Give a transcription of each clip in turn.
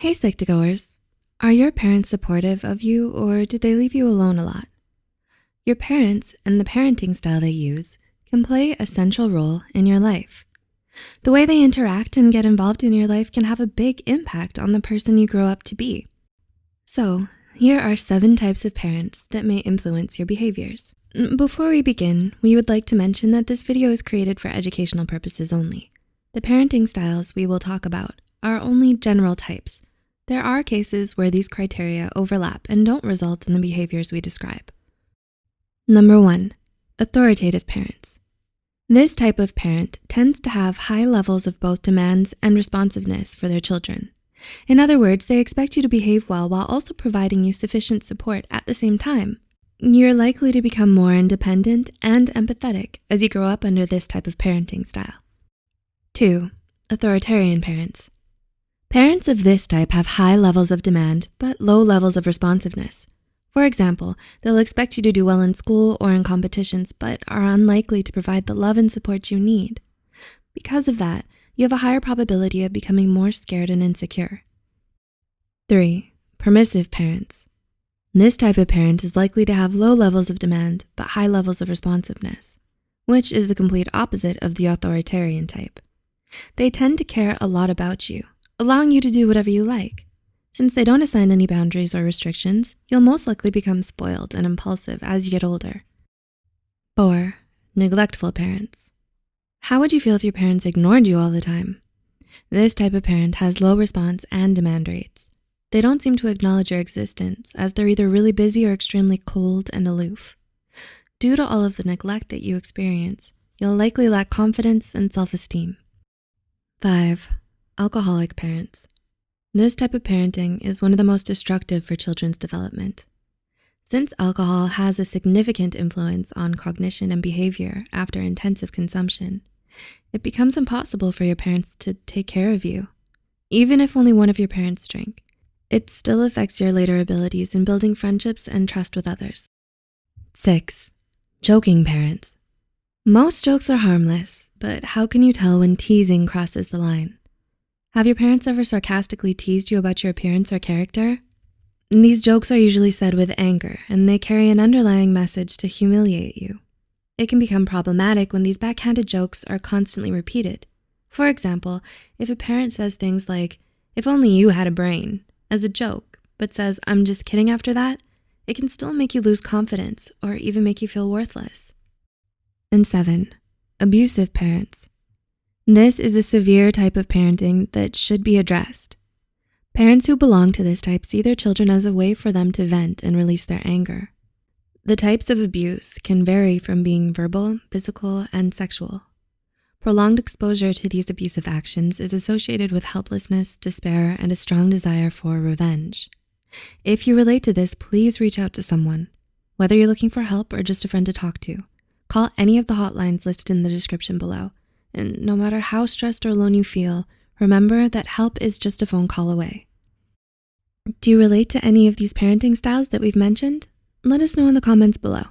Hey Psych2Goers, are your parents supportive of you or do they leave you alone a lot? Your parents and the parenting style they use can play a central role in your life. The way they interact and get involved in your life can have a big impact on the person you grow up to be. So, here are 7 types of parents that may influence your behaviors. Before we begin, we would like to mention that this video is created for educational purposes only. The parenting styles we will talk about are only general types. There are cases where these criteria overlap and don't result in the behaviors we describe. Number 1, authoritative parents. This type of parent tends to have high levels of both demands and responsiveness for their children. In other words, they expect you to behave well while also providing you sufficient support at the same time. You're likely to become more independent and empathetic as you grow up under this type of parenting style. 2, authoritarian parents. Parents of this type have high levels of demand, but low levels of responsiveness. For example, they'll expect you to do well in school or in competitions, but are unlikely to provide the love and support you need. Because of that, you have a higher probability of becoming more scared and insecure. 3, permissive parents. This type of parent is likely to have low levels of demand, but high levels of responsiveness, which is the complete opposite of the authoritarian type. They tend to care a lot about you, allowing you to do whatever you like. Since they don't assign any boundaries or restrictions, you'll most likely become spoiled and impulsive as you get older. 4, neglectful parents. How would you feel if your parents ignored you all the time? This type of parent has low response and demand rates. They don't seem to acknowledge your existence as they're either really busy or extremely cold and aloof. Due to all of the neglect that you experience, you'll likely lack confidence and self-esteem. 5, alcoholic parents. This type of parenting is one of the most destructive for children's development. Since alcohol has a significant influence on cognition and behavior after intensive consumption, it becomes impossible for your parents to take care of you. Even if only one of your parents drink, it still affects your later abilities in building friendships and trust with others. 6, joking parents. Most jokes are harmless, but how can you tell when teasing crosses the line? Have your parents ever sarcastically teased you about your appearance or character? These jokes are usually said with anger, and they carry an underlying message to humiliate you. It can become problematic when these backhanded jokes are constantly repeated. For example, if a parent says things like, "If only you had a brain," as a joke, but says, "I'm just kidding" after that, it can still make you lose confidence or even make you feel worthless. And 7, abusive parents. This is a severe type of parenting that should be addressed. Parents who belong to this type see their children as a way for them to vent and release their anger. The types of abuse can vary from being verbal, physical, and sexual. Prolonged exposure to these abusive actions is associated with helplessness, despair, and a strong desire for revenge. If you relate to this, please reach out to someone. Whether you're looking for help or just a friend to talk to, call any of the hotlines listed in the description below. And no matter how stressed or alone you feel, remember that help is just a phone call away. Do you relate to any of these parenting styles that we've mentioned? Let us know in the comments below.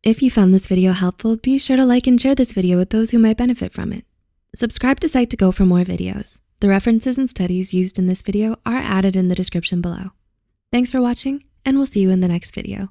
If you found this video helpful, be sure to like and share this video with those who might benefit from it. Subscribe to Psych2Go for more videos. The references and studies used in this video are added in the description below. Thanks for watching, and we'll see you in the next video.